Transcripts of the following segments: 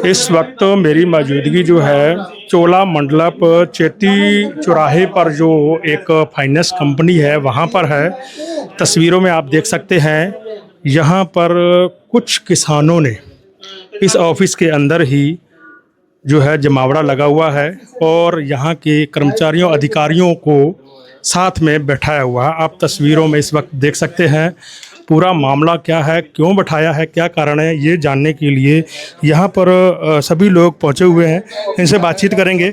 इस वक्त मेरी मौजूदगी जो है चोला मंडलप चेती चौराहे पर जो एक फाइनेंस कंपनी है वहाँ पर है। तस्वीरों में आप देख सकते हैं यहाँ पर कुछ किसानों ने इस ऑफिस के अंदर ही जो है जमावड़ा लगा हुआ है और यहाँ के कर्मचारियों अधिकारियों को साथ में बैठाया हुआ है। आप तस्वीरों में इस वक्त देख सकते हैं पूरा मामला क्या है, क्यों बैठाया है, क्या कारण है, ये जानने के लिए यहाँ पर सभी लोग पहुँचे हुए हैं। इनसे बातचीत करेंगे।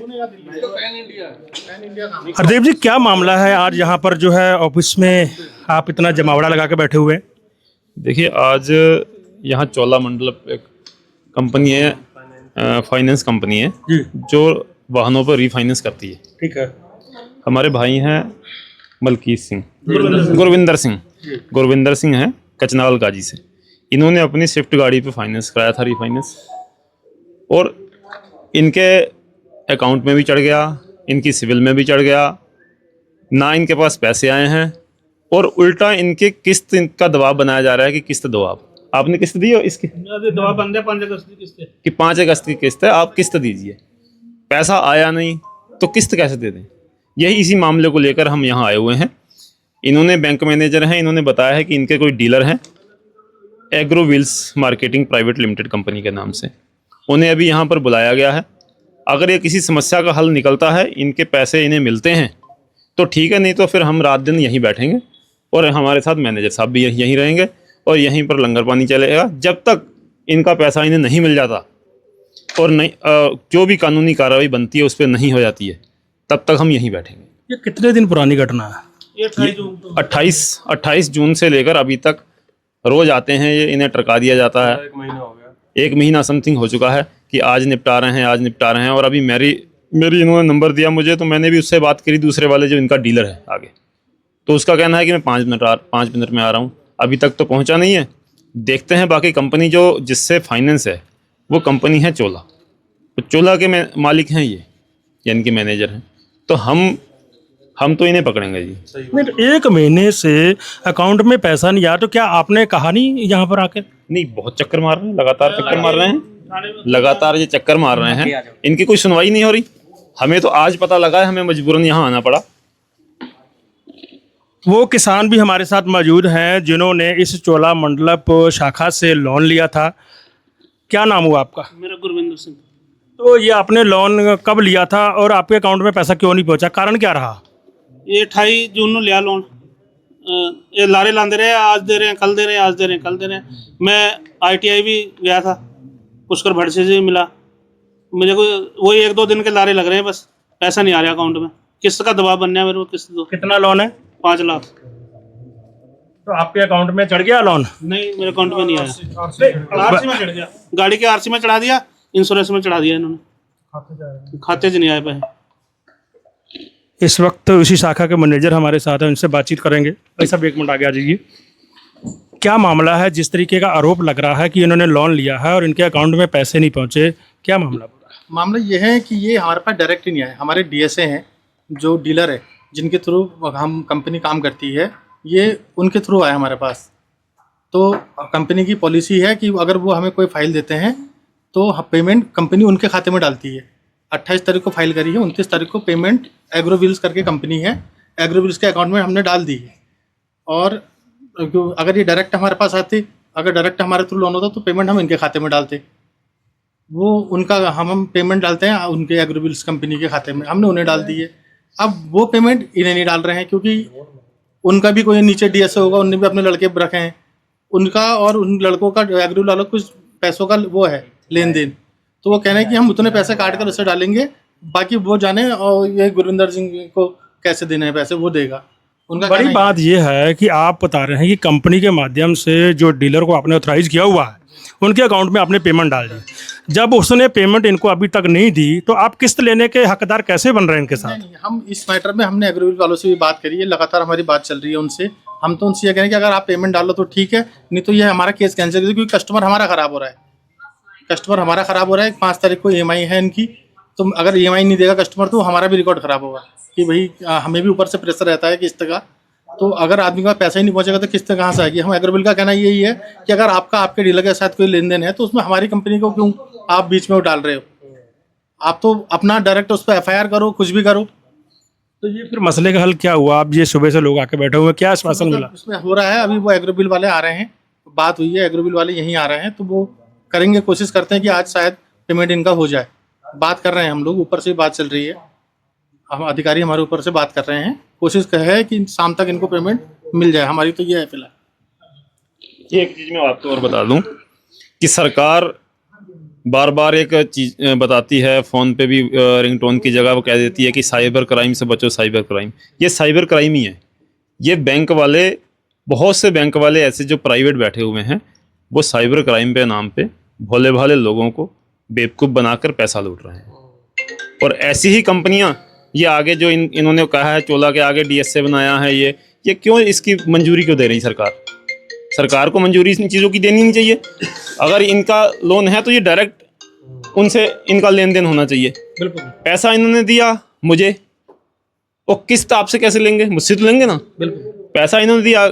हरदेव जी, क्या मामला है आज यहाँ पर जो है ऑफिस में आप इतना जमावड़ा लगा के बैठे हुए हैं? देखिए, आज यहाँ चोला मंडलप एक कंपनी है, फाइनेंस कंपनी है जो वाहनों पर रीफाइनेंस करती है। ठीक है। हमारे भाई हैं मलकीत सिंह, गुरविंदर सिंह हैं कचनाल गाजी से। इन्होंने अपनी स्विफ्ट गाड़ी पे फाइनेंस कराया था, रीफाइनेंस, और इनके अकाउंट में भी चढ़ गया, इनकी सिविल में भी चढ़ गया, ना इनके पास पैसे आए हैं और उल्टा इनके किस्त का दबाव बनाया जा रहा है कि किस्त दो। आपने किस्त दी हो इसकी? दबाव बंद है, 5 अगस्त की किस्त है कि 5 अगस्त की किस्त है, आप किस्त दीजिए। पैसा आया नहीं तो किस्त कैसे दे दें? यही इसी मामले को लेकर हम यहाँ आए हुए हैं। इन्होंने बैंक मैनेजर हैं, इन्होंने बताया है कि इनके कोई डीलर हैं agro wheels marketing private limited company के नाम से। उन्हें अभी यहाँ पर बुलाया गया है। अगर ये किसी समस्या का हल निकलता है, इनके पैसे इन्हें मिलते हैं तो ठीक है, नहीं तो फिर हम रात दिन यहीं बैठेंगे और हमारे साथ मैनेजर साहब भी यहीं रहेंगे और यहीं पर लंगर पानी चलेगा जब तक इनका पैसा इन्हें नहीं मिल जाता और नहीं जो भी कानूनी कार्रवाई बनती है उस पर नहीं हो जाती है, तब तक हम यहीं बैठेंगे। ये कितने दिन पुरानी घटना है? ये 28 जून से लेकर अभी तक रोज आते हैं, ये इन्हें टरका दिया जाता है। 1 महीना हो गया, 1 महीना समथिंग हो चुका है कि आज निपटा रहे हैं, आज निपटा रहे हैं। और अभी मेरी इन्होंने नंबर दिया मुझे, तो मैंने भी उससे बात करी, दूसरे वाले जो इनका डीलर है आगे, तो उसका कहना है कि मैं 5 मिनट में आ रहा हूँ। अभी तक तो पहुँचा नहीं है। देखते हैं। बाकी कंपनी जो जिससे फाइनेंस है वो कंपनी है चोला, तो चोला के मालिक हैं ये, यानी कि मैनेजर हैं। तो हम तो इन्हें पकड़ेंगे जी। नहीं, 1 महीने से अकाउंट में पैसा नहीं आया तो क्या आपने कहा नहीं यहाँ पर आके? नहीं, बहुत चक्कर मार रहे हैं, लगातार चक्कर मार रहे हैं, लगातार ये चक्कर मार रहे हैं, इनकी कोई सुनवाई नहीं हो रही। हमें तो आज पता लगा है, हमें मजबूरन यहाँ आना पड़ा। वो किसान भी हमारे साथ मौजूद हैं जिन्होंने इस चोला मंडलप शाखा से लोन लिया था। क्या नाम हुआ आपका? मेरा गुरविंदर सिंह। तो ये आपने लोन कब लिया था और आपके अकाउंट में पैसा क्यों नहीं पहुंचा, कारण क्या रहा? ये 28 जून ਨੂੰ ਲਿਆ ਲੋਨ। ये लारे लाते रहे, आज दे रहे हैं, कल दे रहे हैं, आज दे रहे हैं, कल दे रहे हैं। मैं ITI भी गया था, पुष्कर भड़से से मिला, मुझे को वही 1-2 दिन के लारे लग रहे हैं, बस पैसा नहीं आ रहा अकाउंट में। किस्त का दबाव बनना है मेरे को, किस्त दो। कितना लोन है? 5 लाख। तो आपके अकाउंट में चढ़ गया लोन? नहीं, मेरे अकाउंट में नहीं आया, RC में चढ़ गया, गाड़ी के RC में चढ़ा दिया, इंश्योरेंस में चढ़ा दिया इन्होंने, खाते से नहीं आए पैसे। इस वक्त उसी शाखा के मैनेजर हमारे साथ हैं, उनसे बातचीत करेंगे। भाई साहब, 1 मिनट आगे आ जाइए। क्या मामला है? जिस तरीके का आरोप लग रहा है कि इन्होंने लोन लिया है और इनके अकाउंट में पैसे नहीं पहुंचे, क्या मामला? मामला ये है कि ये हमारे पास डायरेक्ट ही नहीं आए। हमारे DSA हैं जो डीलर है, जिनके थ्रू हम कंपनी काम करती है, ये उनके थ्रू आए हमारे पास। तो कंपनी की पॉलिसी है कि अगर वो हमें कोई फाइल देते हैं तो पेमेंट कंपनी उनके खाते में डालती है। 28 तारीख को फाइल करी है, 29 तारीख को पेमेंट एग्रो व्हील्स करके कंपनी है, एग्रो व्हील्स के अकाउंट में हमने डाल दी है। और अगर ये डायरेक्ट हमारे पास आते, अगर डायरेक्ट हमारे थ्रू लोन होता तो पेमेंट हम इनके खाते में डालते। वो उनका हम पेमेंट डालते हैं उनके एग्रो व्हील्स कंपनी के खाते में, हमने उन्हें डाल दी है। अब वो पेमेंट इन्हें नहीं डाल रहे हैं क्योंकि उनका भी कोई नीचे DSA होगा, उनने भी अपने लड़के रखे हैं, उनका और उन लड़कों का एग्रो वालों कुछ पैसों का वो है लेन देन। तो वो कह रहे हैं कि हम उतने पैसे काट कर उसे डालेंगे, बाकी वो जाने और ये गुरविंदर सिंह को कैसे देने हैं पैसे, वो देगा। उनका बड़ी बात यह है कि आप बता रहे हैं कि कंपनी के माध्यम से जो डीलर को आपने ऑथराइज किया हुआ है उनके अकाउंट में आपने पेमेंट डाल दी। जब उसने पेमेंट इनको अभी तक नहीं दी तो आप किस्त लेने के हकदार कैसे बन रहे हैं इनके साथ? नहीं, हम इस मैटर में हमने एग्रो वालों से भी बात करी है, लगातार हमारी बात चल रही है उनसे। हम तो उनसे ये कह रहे हैं कि अगर आप पेमेंट डालो तो ठीक है, नहीं तो ये हमारा केस कैंसिल कर दो, क्योंकि कस्टमर हमारा ख़राब हो रहा है। कस्टमर हमारा ख़राब हो रहा है। 5 तारीख को EMI है इनकी, तो अगर EMI नहीं देगा कस्टमर तो हमारा भी रिकॉर्ड ख़राब होगा कि भाई हमें भी ऊपर से प्रेशर रहता है किस्त का। तो अगर आदमी के पास पैसा ही नहीं पहुंचेगा तो किस्त कहाँ से आएगी? हम एग्रोबिल का कहना यही है कि अगर आपका आपके डीलर के साथ कोई लेन देन है तो उसमें हमारी कंपनी को क्यों आप बीच में वो डाल रहे हो। आप तो अपना डायरेक्ट उस पर FIR करो, कुछ भी करो। तो ये फिर मसले का हल क्या हुआ? अब ये सुबह से लोग आके बैठे हुए हैं, क्या आश्वासन मिला? उसमें हो रहा है, अभी वो एग्रो बिल वाले आ रहे हैं, बात हुई है, एग्रो बिल वाले यहीं आ रहे हैं, तो वो करेंगे, कोशिश करते हैं कि आज शायद पेमेंट इनका हो जाए। बात कर रहे हैं हम लोग, ऊपर से बात चल रही है, हम अधिकारी हमारे ऊपर से बात कर रहे हैं, कोशिश है कि शाम तक इनको पेमेंट मिल जाए। हमारी तो ये है फिलहाल। ये एक चीज़ मैं आपको और बता दूं कि सरकार बार बार एक चीज बताती है, फ़ोन पे भी रिंगटोन की जगह वो कह देती है कि साइबर क्राइम से बचो, साइबर क्राइम। ये साइबर क्राइम ही है। ये बैंक वाले, बहुत से बैंक वाले ऐसे जो प्राइवेट बैठे हुए हैं, वो साइबर क्राइम पे नाम पे भोले भाले लोगों को बेवकूफ़ बनाकर पैसा लूट रहे हैं। और ऐसी ही कंपनियां, ये आगे जो इन्होंने कहा है चोला के आगे DSA बनाया है, ये क्यों इसकी मंजूरी क्यों दे रही सरकार? सरकार को मंजूरी इन चीज़ों की देनी नहीं चाहिए। अगर इनका लोन है तो ये डायरेक्ट उनसे इनका लेन देन होना चाहिए। बिल्कुल। पैसा इन्होंने दिया मुझे, वो किस्त आपसे कैसे लेंगे? मुझसे तो लेंगे ना। बिल्कुल। पैसा इन्होंने दिया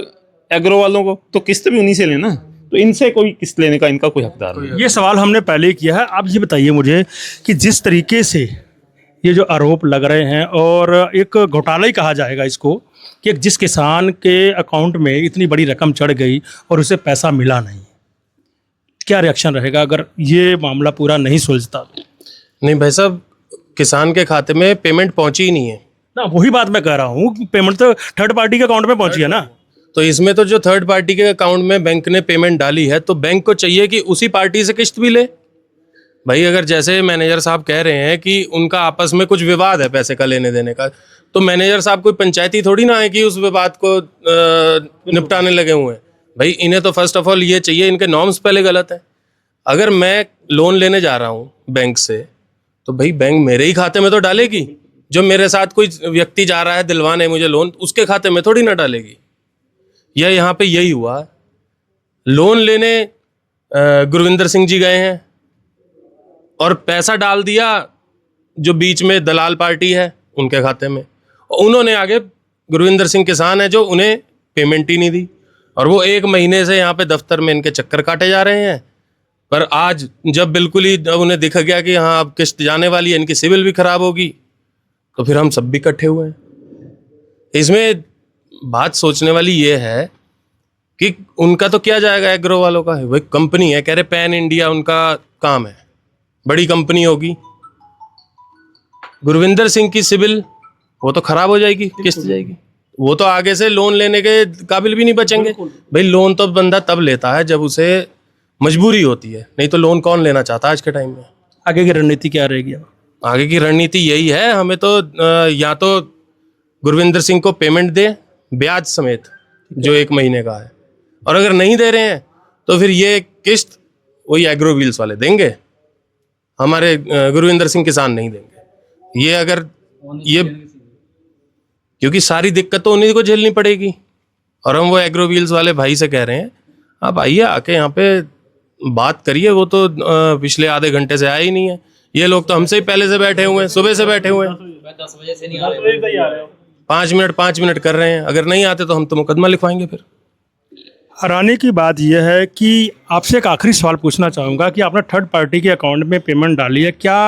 एग्रो वालों को, तो किस्त भी उन्हीं से लेना। तो इनसे कोई किस्त लेने का इनका कोई हकदार नहीं। ये सवाल हमने पहले ही किया है। आप ये बताइए मुझे कि जिस तरीके से ये जो आरोप लग रहे हैं, और एक घोटाला ही कहा जाएगा इसको, कि जिस किसान के अकाउंट में इतनी बड़ी रकम चढ़ गई और उसे पैसा मिला नहीं, क्या रिएक्शन रहेगा अगर ये मामला पूरा नहीं सुलझता? नहीं भाई साहब, किसान के खाते में पेमेंट पहुंची ही नहीं है ना, वही बात मैं कह रहा हूँ, पेमेंट तो थर्ड पार्टी के अकाउंट में पहुंची है ना। तो इसमें तो जो थर्ड पार्टी के अकाउंट में बैंक ने पेमेंट डाली है, तो बैंक को चाहिए कि उसी पार्टी से किस्त भी ले। भाई अगर जैसे मैनेजर साहब कह रहे हैं कि उनका आपस में कुछ विवाद है पैसे का लेने देने का, तो मैनेजर साहब कोई पंचायती थोड़ी ना है कि उस विवाद को निपटाने लगे हुए हैं। भाई इन्हें तो फर्स्ट ऑफ ऑल ये चाहिए, इनके नॉर्म्स पहले गलत है। अगर मैं लोन लेने जा रहा हूँ बैंक से, तो भाई बैंक मेरे ही खाते में तो डालेगी। जो मेरे साथ कोई व्यक्ति जा रहा है दिलवाने मुझे लोन, उसके खाते में थोड़ी ना डालेगी। यह यहाँ पे यही हुआ। लोन लेने गुरविंदर सिंह जी गए हैं और पैसा डाल दिया जो बीच में दलाल पार्टी है उनके खाते में। उन्होंने आगे, गुरविंदर सिंह किसान है जो, उन्हें पेमेंट ही नहीं दी, और वो 1 महीने से यहाँ पे दफ्तर में इनके चक्कर काटे जा रहे हैं। पर आज जब बिल्कुल ही उन्हें दिख गया कि हाँ अब किस्त जाने वाली है, इनकी सिविल भी खराब होगी, तो फिर हम सब भी इकट्ठे हुए हैं। इसमें बात सोचने वाली ये है कि उनका तो क्या जाएगा, एग्रो वालों का है, वही कंपनी है, कह रहे पैन इंडिया उनका काम है, बड़ी कंपनी होगी। गुरविंदर सिंह की सिविल वो तो खराब हो जाएगी, किस्त जाएगी, वो तो आगे से लोन लेने के काबिल भी नहीं बचेंगे। भाई लोन तो बंदा तब लेता है जब उसे मजबूरी होती है, नहीं तो लोन कौन लेना चाहता है आज के टाइम में। आगे की रणनीति क्या रहेगी? आगे की रणनीति यही है, हमें तो या तो गुरविंदर सिंह को पेमेंट दे ब्याज समेत जो 1 महीने का है, और अगर नहीं दे रहे हैं तो फिर ये किस्त वही एग्रो व्हील्स वाले देंगे, हमारे गुरविंदर सिंह किसान नहीं देंगे। ये अगर ये, क्योंकि सारी दिक्कत तो उन्हीं को झेलनी पड़ेगी। और हम वो एग्रो व्हील्स वाले भाई से कह रहे हैं, आप आइए, आके यहाँ पे बात करिए। वो तो पिछले आधे घंटे से आए ही नहीं है। ये लोग तो हमसे ही पहले से बैठे हुए हैं, सुबह से बैठे हुए हैं। 10 बजे से नहीं आ रहे। 5 मिनट कर रहे हैं, अगर नहीं आते तो हम तो मुकदमा लिखवाएंगे। फिर हैरानी की बात यह है कि आपसे एक आखिरी सवाल पूछना चाहूँगा कि आपने थर्ड पार्टी के अकाउंट में पेमेंट डाली है, क्या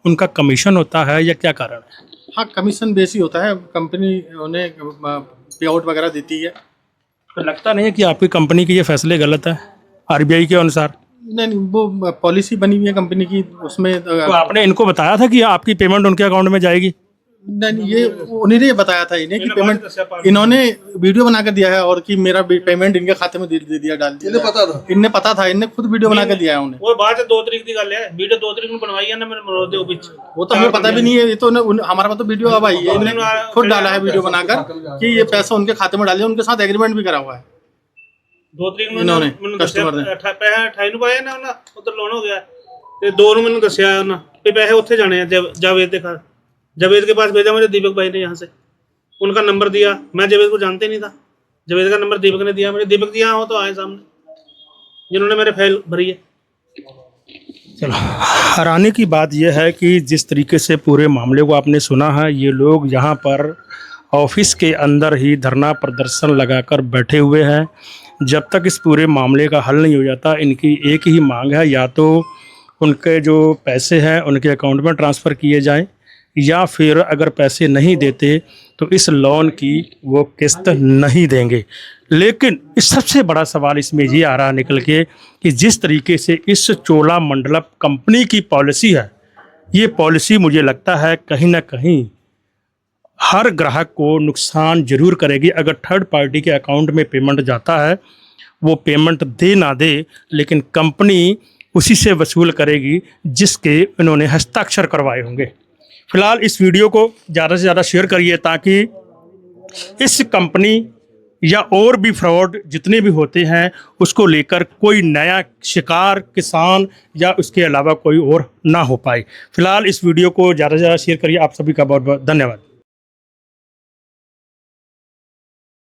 उनका कमीशन होता है या क्या कारण है? हाँ, कमीशन बेस ही होता है, कंपनी उन्हें पे आउट वगैरह देती है। तो लगता नहीं है कि आपकी कंपनी के ये फैसले गलत है RBI के अनुसार? नहीं, वो पॉलिसी बनी हुई है कंपनी की, उसमें तो आपने इनको बताया था कि आपकी पेमेंट उनके अकाउंट में जाएगी? नहीं, ये उन्हीं ने बताया था इन्हें कि पेमेंट, इन्होंने वीडियो बना कर दिया है और कि मेरा पेमेंट इनके खाते में दे दिया, डाल दिया। इन्हें पता था, इन्हें खुद वीडियो बना कर दिया है उन्हें। वो बात है 2 तारीख की गल है, वीडियो 2 तारीख को बनवाई है ना मैंने मरोदे वो पीछे। वो तो हमें पता भी नहीं है, ये तो हमारे पास तो वीडियो अब आई है, इन्होंने खुद डाला है वीडियो बनाकर कि ये पैसा उनके खाते में डाले, उनके साथ एग्रीमेंट भी करा हुआ है 2 तारीख ਨੂੰ इन्होंने ਮੈਨੂੰ कस्टमर ने। 28 ਨੂੰ ਪਾਇਆ ਨਾ ਉਹਨਾਂ, ਉਧਰ ਲੋਨ ਹੋ ਗਿਆ ਤੇ 2 ਨੂੰ ਮੈਨੂੰ ਦੱਸਿਆ ਉਹਨਾਂ ਵੀ ਪੈਸੇ ਉੱਥੇ जाने हैं जावेद के घर, जावेद के पास भेजा मुझे दीपक भाई ने यहाँ से, उनका नंबर दिया। मैं जावेद को जानते नहीं था, जावेद का नंबर दीपक ने दिया। मुझे दीपक जी यहाँ हो तो आए सामने, जिन्होंने मेरे फाइल भरी है। चलो, हैरानी की बात यह है कि जिस तरीके से पूरे मामले को आपने सुना है, ये लोग यहाँ पर ऑफिस के अंदर ही धरना प्रदर्शन लगाकर बैठे हुए हैं। जब तक इस पूरे मामले का हल नहीं हो जाता, इनकी एक ही मांग है, या तो उनके जो पैसे हैं उनके अकाउंट में ट्रांसफ़र किए जाएं, या फिर अगर पैसे नहीं देते तो इस लोन की वो किस्त नहीं देंगे। लेकिन इस सबसे बड़ा सवाल इसमें ये आ रहा निकल के कि जिस तरीके से इस चोलामंडलम कंपनी की पॉलिसी है, ये पॉलिसी मुझे लगता है कहीं ना कहीं हर ग्राहक को नुकसान ज़रूर करेगी। अगर थर्ड पार्टी के अकाउंट में पेमेंट जाता है, वो पेमेंट दे ना दे, लेकिन कंपनी उसी से वसूल करेगी जिसके उन्होंने हस्ताक्षर करवाए होंगे। फ़िलहाल इस वीडियो को ज़्यादा से ज़्यादा शेयर करिए ताकि इस कंपनी या और भी फ्रॉड जितने भी होते हैं उसको लेकर कोई नया शिकार किसान या उसके अलावा कोई और ना हो पाए। फ़िलहाल इस वीडियो को ज़्यादा से ज़्यादा शेयर करिए। आप सभी का बहुत बहुत धन्यवाद।